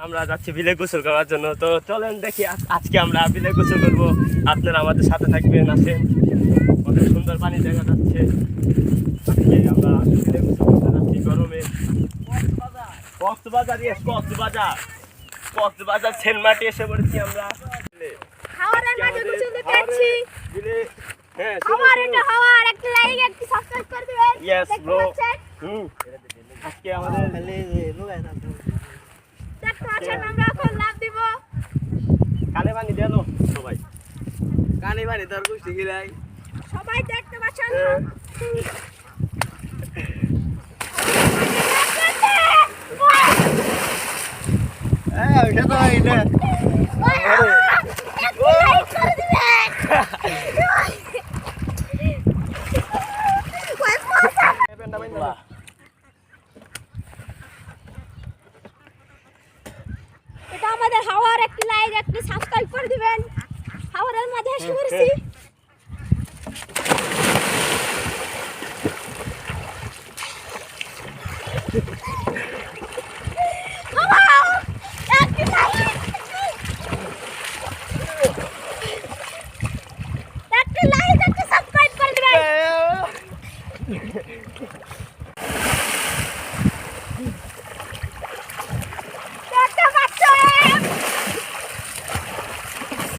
আমরা যাচ্ছি বিলে গোসল করার জন্য। তো চলেন দেখি আজকে আমরা বিলে গোসল করবো। আপনারা আমাদের সাথে থাকবেন, আসেন। অনেক সুন্দর পানি দেখা যাচ্ছে। আজকে আমরা বিলে গোসল করতে যাচ্ছি গরমে। কক্সবাজার সেনমাটি এসে পড়েছি আমরা। হাওয়ারের মাঝে গোসল দিতে যাচ্ছি। বিলে হ্যাঁ হাওয়ার এটা হাওয়ার একটা লাইক একটু সাবস্ক্রাইব করে দিবেন। ইয়েস দেখতে ব্রো। পাচ্ছেন? আজকে আমাদের দেখতে পাচ্ছেন আমরা এখন লাভ দিব। কানে পানি দেন সবাই। কানে বাড়ি তোর গুষ্টি গিলাই সবাই দেখতে পাচ্ছেন। এটা তো এটা একটু লাইক করে দিবেন। ওই পোষা এটা আমাদের হাওয়ার একটু লাইক একটু সাবস্ক্রাইব করে দিবেন। হাওয়ারের মাঝে এসে পড়েছি। একটা লাইক একটা সাবস্ক্রাইব করে দিবেন।